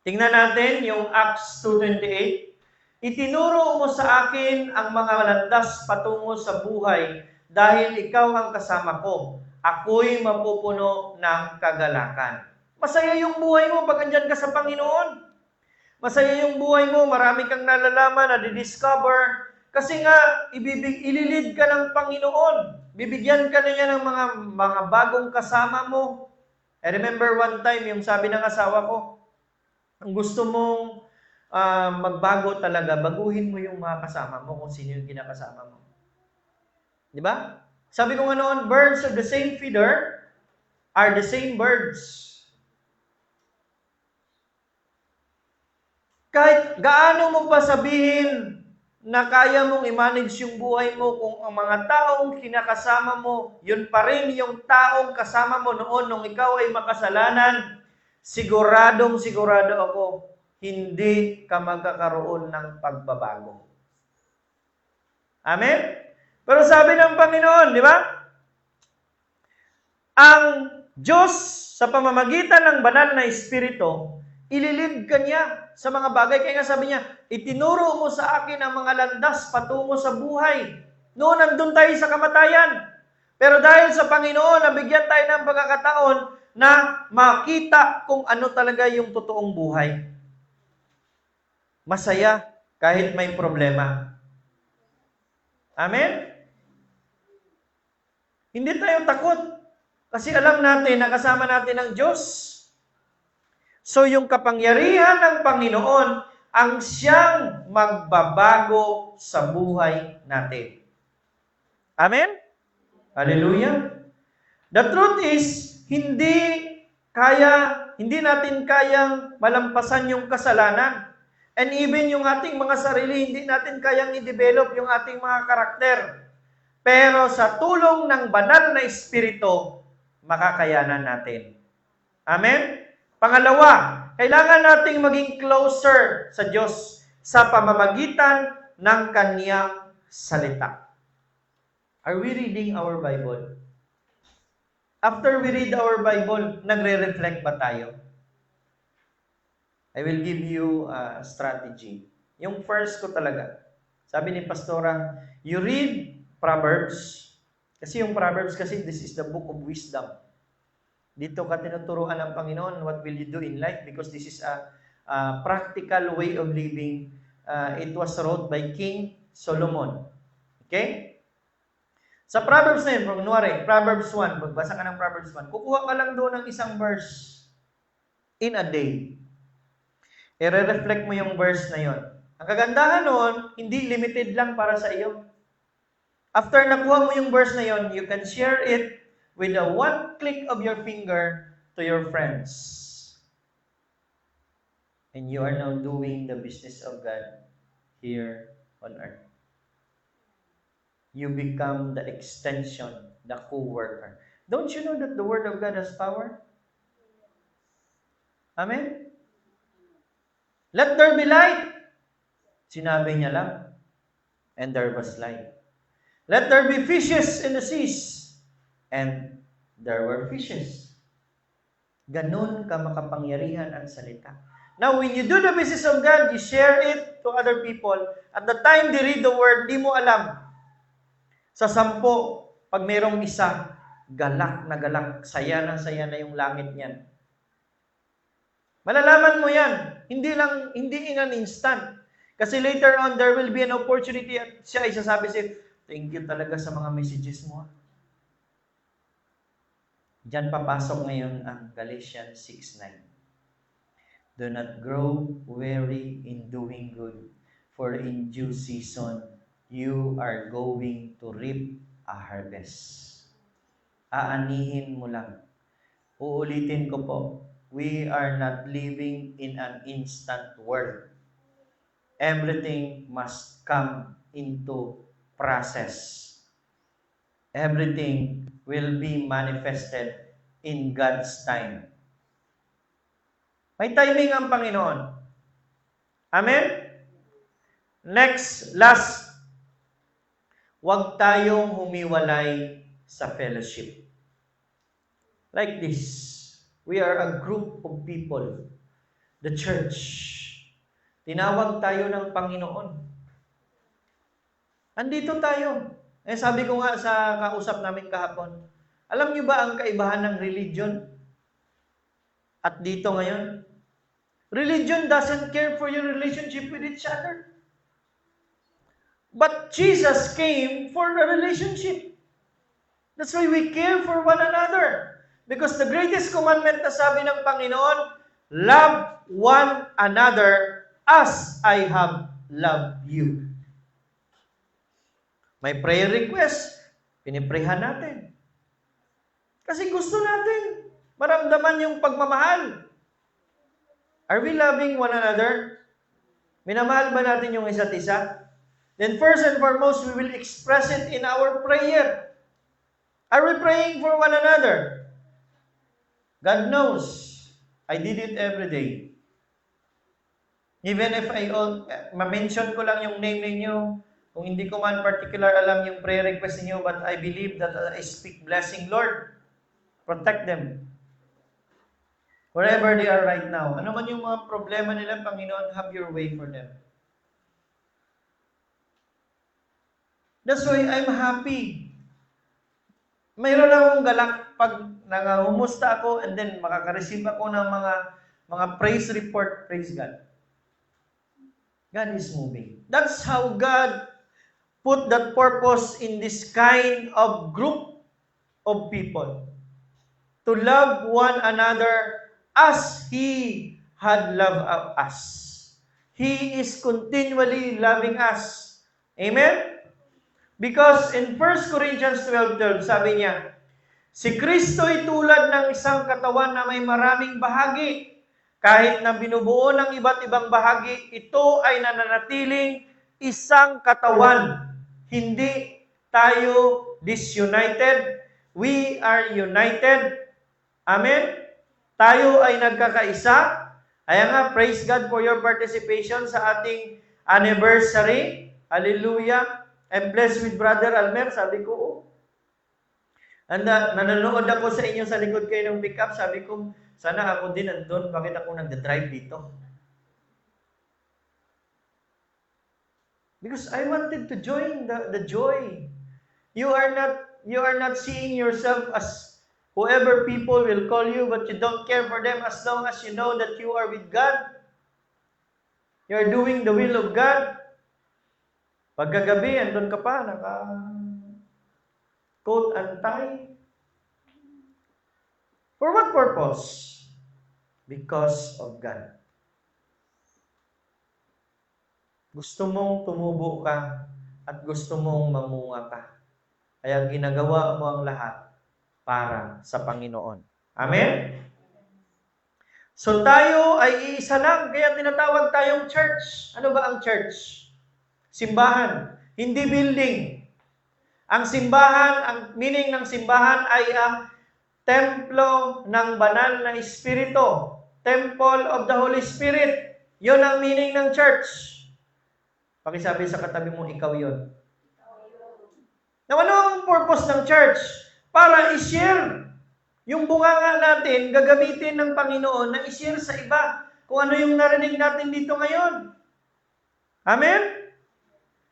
tingnan natin yung Acts 2:28. Itinuro mo sa akin ang mga landas patungo sa buhay dahil ikaw ang kasama ko. Ako'y mapupuno ng kagalakan. Masaya yung buhay mo pag andyan ka sa Panginoon. Masaya yung buhay mo, marami kang nalalaman, na-discover. Kasi nga, ililid ka ng Panginoon. Bibigyan ka na niya ng mga bagong kasama mo. I remember one time, yung sabi ng asawa ko, ang gusto mong magbago talaga, baguhin mo yung mga kasama mo kung sino yung kinakasama mo. Di ba? Sabi ko nga noon, birds of the same feeder are the same birds. Kahit gaano mo pa sabihin na kaya mong i-manage yung buhay mo, kung ang mga taong kinakasama mo, yun pa rin yung taong kasama mo noon nung ikaw ay makasalanan, sigurado ako, hindi ka magkakaroon ng pagbabago. Amen? Pero sabi ng Panginoon, di ba? Ang Diyos sa pamamagitan ng banal na Espiritu, ililid ka niya sa mga bagay. Kaya nga sabi niya, itinuro mo sa akin ang mga landas patungo sa buhay. Noon, nandun tayo sa kamatayan. Pero dahil sa Panginoon, nabigyan tayo ng pagkakataon na makita kung ano talaga yung totoong buhay. Masaya kahit may problema. Amen? Hindi tayo takot. Kasi alam natin na kasama natin ang Diyos. So yung kapangyarihan ng Panginoon ang siyang magbabago sa buhay natin. Amen? Hallelujah. The truth is, hindi natin kayang malampasan yung kasalanan. And even yung ating mga sarili, hindi natin kayang i-develop yung ating mga karakter. Pero sa tulong ng banal na Espiritu, makakayanan natin. Amen? Pangalawa, kailangan nating maging closer sa Diyos sa pamamagitan ng Kaniyang salita. Are we reading our Bible? After we read our Bible, nagre-reflect ba tayo? I will give you a strategy. Yung first ko talaga, sabi ni Pastora, you read Proverbs, kasi yung Proverbs kasi this is the book of wisdom. Dito ka tinuturuan ng Panginoon what will you do in life because this is a practical way of living. It was wrote by King Solomon. Okay? Sa Proverbs na yun, kunwari, Proverbs 1, magbasa ka ng Proverbs 1, kukuha ka lang doon ng isang verse in a day. I-reflect mo yung verse na yon. Ang kagandahan noon, hindi limited lang para sa iyo. After nakuha mo yung verse na yon, you can share it with a one click of your finger to your friends. And you are now doing the business of God here on earth. You become the extension, the co-worker. Don't you know that the Word of God has power? Amen? Let there be light. Sinabi niya lang. And there was light. Let there be fishes in the seas. And there were fishes. Ganun ka makapangyarihan ang salita. Now, when you do the business of God, you share it to other people. At the time they read the word, di mo alam. Sa 10, pag mayroong isa, galak na galak, saya na yung langit niyan. Malalaman mo yan. Hindi in an instant. Kasi later on, there will be an opportunity at siya isasabi siya, thank you talaga sa mga messages mo. Diyan papasok ngayon ang Galatians 6:9. Do not grow weary in doing good, for in due season, you are going to reap a harvest. Aanihin mo lang. Uulitin ko po, we are not living in an instant world. Everything must come into process. Everything will be manifested in God's time. May timing ang Panginoon. Amen? Next, last, huwag tayong humiwalay sa fellowship. Like this, we are a group of people, the church. Tinawag tayo ng Panginoon. Andito tayo. Sabi ko nga sa kausap namin kahapon, alam niyo ba ang kaibahan ng religion? At dito ngayon, religion doesn't care for your relationship with each other. But Jesus came for a relationship. That's why we care for one another. Because the greatest commandment na sabi ng Panginoon, love one another as I have loved you. May prayer request, piniprehan natin. Kasi gusto natin maramdaman yung pagmamahal. Are we loving one another? Minamahal ba natin yung isa't isa? Then first and foremost, we will express it in our prayer. Are we praying for one another? God knows, I did it every day. Even if ma-mention ko lang yung name ninyo, kung hindi ko man particular alam yung prayer request niyo, but I believe that I speak blessing, Lord, protect them. Wherever they are right now. Ano man yung mga problema nila, Panginoon, have your way for them. That's why I'm happy. Mayroon akong galak pag nangungumusta ako and then makaka-receive ako ng mga praise report. Praise God. God is moving. That's how God put that purpose in this kind of group of people. To love one another as He had loved us. He is continually loving us. Amen? Because in 1 Corinthians 12:12, sabi niya, si Kristo ay tulad ng isang katawan na may maraming bahagi. Kahit na binubuo ng iba't ibang bahagi, ito ay nananatiling isang katawan. Hindi tayo disunited. We are united. Amen? Tayo ay nagkakaisa. Kaya nga, praise God for your participation sa ating anniversary. Hallelujah. I'm blessed with Brother Almer. Sabi ko, oh. Nanonood ako sa inyo sa likod kayo ng pick-up. Sabi ko, sana ako din nandun. Bakit ako nagda-drive dito? Because I wanted to join the joy. You are not seeing yourself as whoever people will call you, but you don't care for them as long as you know that you are with God. You are doing the will of God. Pagkagabi, andun ka pa, coat and tie. For what purpose? Because of God. Gusto mong tumubo ka at gusto mong mamunga ka. Kaya ginagawa mo ang lahat para sa Panginoon. Amen? So tayo ay iisa lang, kaya tinatawag tayong church. Ano ba ang church? Simbahan, hindi building. Ang simbahan, ang meaning ng simbahan ay ang templo ng banal na Espiritu. Temple of the Holy Spirit. Yun ang meaning ng church. Pakisabi sa katabi mo, ikaw yun. Now, ano ang purpose ng church? Para i-share. Yung bunganga natin, gagamitin ng Panginoon na i-share sa iba. Kung ano yung narinig natin dito ngayon. Amen?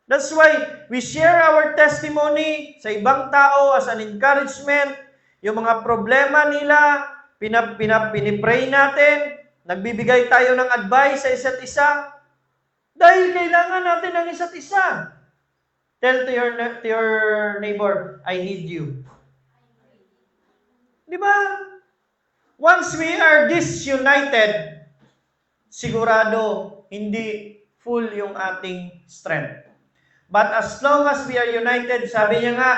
That's why we share our testimony sa ibang tao as an encouragement. Yung mga problema nila, pinipray natin. Nagbibigay tayo ng advice sa isa't isa. Dahil kailangan natin ng isa't isa. Tell to your neighbor, I need you. Di ba? Once we are disunited, sigurado hindi full yung ating strength. But as long as we are united, sabi niya nga,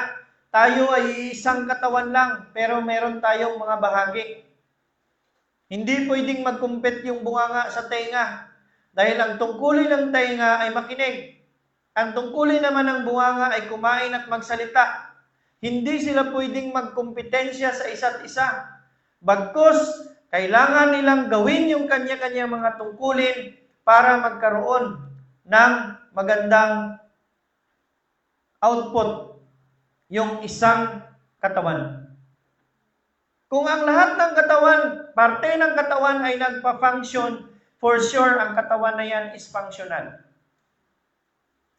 tayo ay isang katawan lang, pero meron tayong mga bahagi. Hindi pwedeng mag-compete yung bunganga sa tenga. Dahil ang tungkulin ng tenga ay makinig. Ang tungkulin naman ng bunganga ay kumain at magsalita. Hindi sila pwedeng magkompetensya sa isa't isa. Bagkus, Kailangan nilang gawin yung kanya-kanya mga tungkulin para magkaroon ng magandang output yung isang katawan. Kung ang lahat ng katawan, parte ng katawan ay nagpa-function, for sure ang katawan na yan is functional.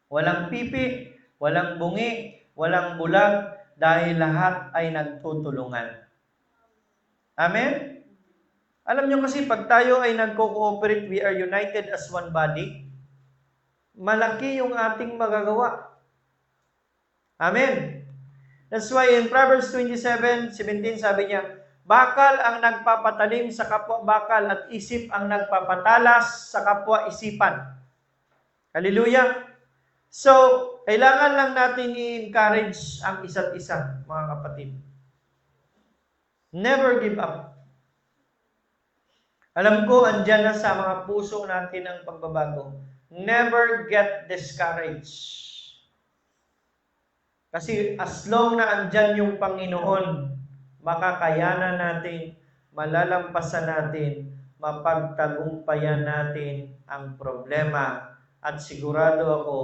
Walang pipi, walang bungi, walang bulag, dahil lahat ay nagtutulungan. Amen? Alam nyo kasi pag tayo ay nagko-cooperate, we are united as one body, malaki yung ating magagawa. Amen? That's why in Proverbs 27:17 sabi niya, bakal ang nagpapatalim sa kapwa bakal at isip ang nagpapatalas sa kapwa isipan. Hallelujah! So, kailangan lang natin i-encourage ang isa't isa, mga kapatid. Never give up. Alam ko, andyan na sa mga puso natin ang pagbabago. Never get discouraged. Kasi as long na andyan yung Panginoon, makakayanan natin, malalampasan natin, mapagtagumpayan natin ang problema. At sigurado ako,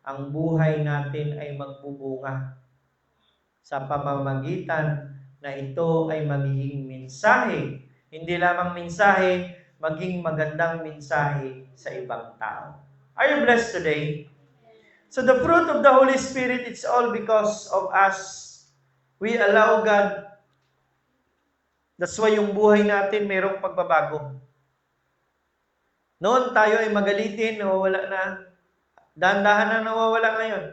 ang buhay natin ay magbubunga sa pamamagitan na ito ay magiging mensahe. Hindi lamang mensahe, maging magandang mensahe sa ibang tao. Are you blessed today? So the fruit of the Holy Spirit, it's all because of us. We allow God. That's why yung buhay natin mayroong pagbabago. Noon tayo ay magalitin, nawawala na. Dahan-dahan na nawawala ngayon.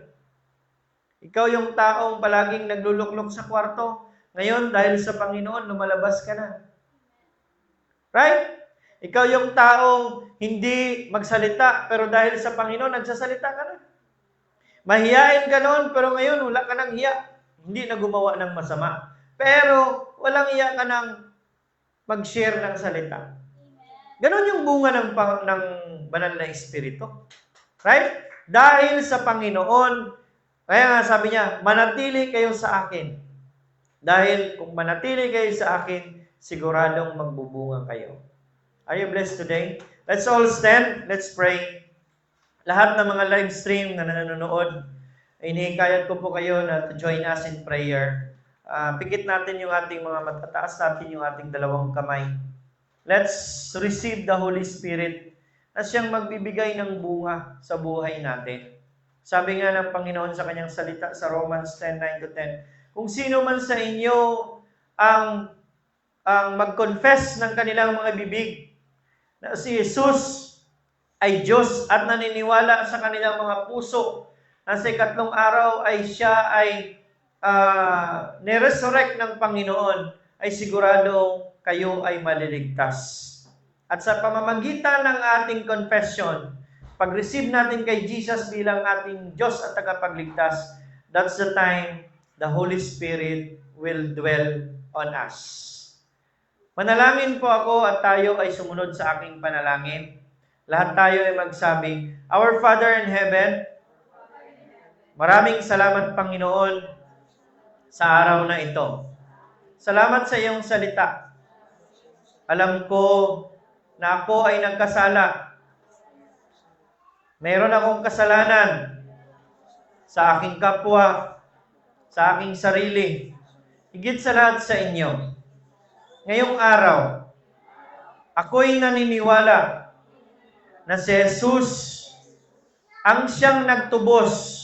Ikaw yung taong palaging nagluluklok sa kwarto. Ngayon, dahil sa Panginoon, lumalabas ka na. Right? Ikaw yung taong hindi magsalita, pero dahil sa Panginoon, nagsasalita ka na. Mahiyain ka noon, pero ngayon, wala ka ng hiya. Hindi na gumawa ng masama. Pero, walang hiya ka ng mag-share ng salita. Ganon yung bunga ng banal na Espiritu. Right? Dahil sa Panginoon, kaya nga sabi niya, manatili kayo sa akin. Dahil kung manatili kayo sa akin, siguradong magbubunga kayo. Are you blessed today? Let's all stand. Let's pray. Lahat ng mga live stream na nanonood, inihikayat ko po kayo na to join us in prayer. Pikit natin yung ating mga matataas natin yung ating dalawang kamay. Let's receive the Holy Spirit na siyang magbibigay ng bunga sa buhay natin. Sabi nga ng Panginoon sa kanyang salita sa Romans 10:9-10, kung sino man sa inyo ang mag-confess ng kanilang mga bibig na si Jesus ay Diyos at naniniwala sa kanilang mga puso na sa ikatlong araw ay siya ay niresurrect ng Panginoon, ay sigurado kayo ay maliligtas. At sa pamamagitan ng ating confession, pag-receive natin kay Jesus bilang ating Diyos at tagapagligtas, that's the time the Holy Spirit will dwell on us. Manalangin po ako at tayo ay sumunod sa aking panalangin. Lahat tayo ay magsabi, Our Father in Heaven, maraming salamat Panginoon sa araw na ito. Salamat sa iyong salita. Alam ko na ako ay nagkasala. Meron akong kasalanan sa aking kapwa, sa aking sarili, higit sa lahat sa inyo. Ngayong araw, ako'y naniniwala na si Jesus ang siyang nagtubos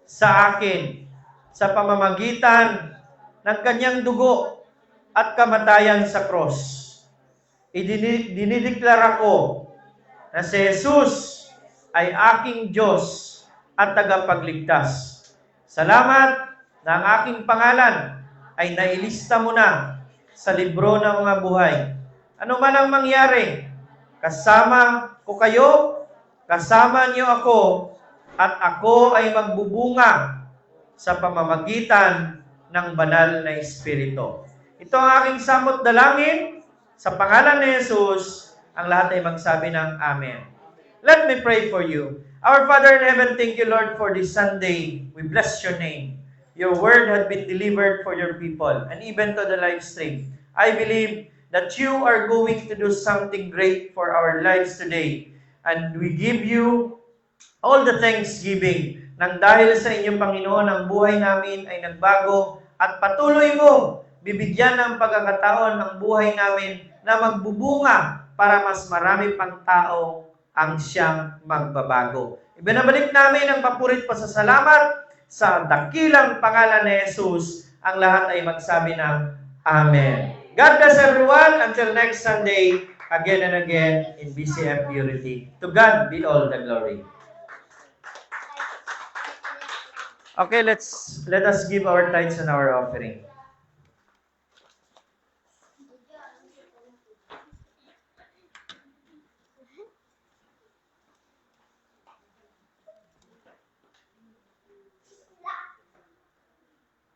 sa akin sa pamamagitan ng kanyang dugo at kamatayan sa cross. Dinideklara ko na si Jesus ay aking Diyos at tagapagligtas. Salamat na ang aking pangalan ay nailista mo na sa libro ng mga buhay. Ano man ang mangyari, kasama ko kayo, kasama niyo ako, at ako ay magbubunga sa pamamagitan ng banal na Espiritu. Ito ang aking samot dalangin. Sa pangalan ni Jesus, ang lahat ay magsabi ng Amen. Let me pray for you. Our Father in heaven, thank you, Lord, for this Sunday. We bless your name. Your word had been delivered for your people, and even to the live stream. I believe that you are going to do something great for our lives today. And we give you all the thanksgiving nang dahil sa inyong Panginoon, ang buhay namin ay nagbago at patuloy mo bibigyan ng pagkakataon ang buhay namin na magbubunga para mas marami pang tao ang siyang magbabago. Ibinabalik namin ang papurit pasasalamat sa dakilang pangalan ni Jesus. Ang lahat ay magsabi ng Amen. God bless everyone. Until next Sunday, again and again in BCF Purity. To God be all the glory. Okay, let us give our tithes and our offering.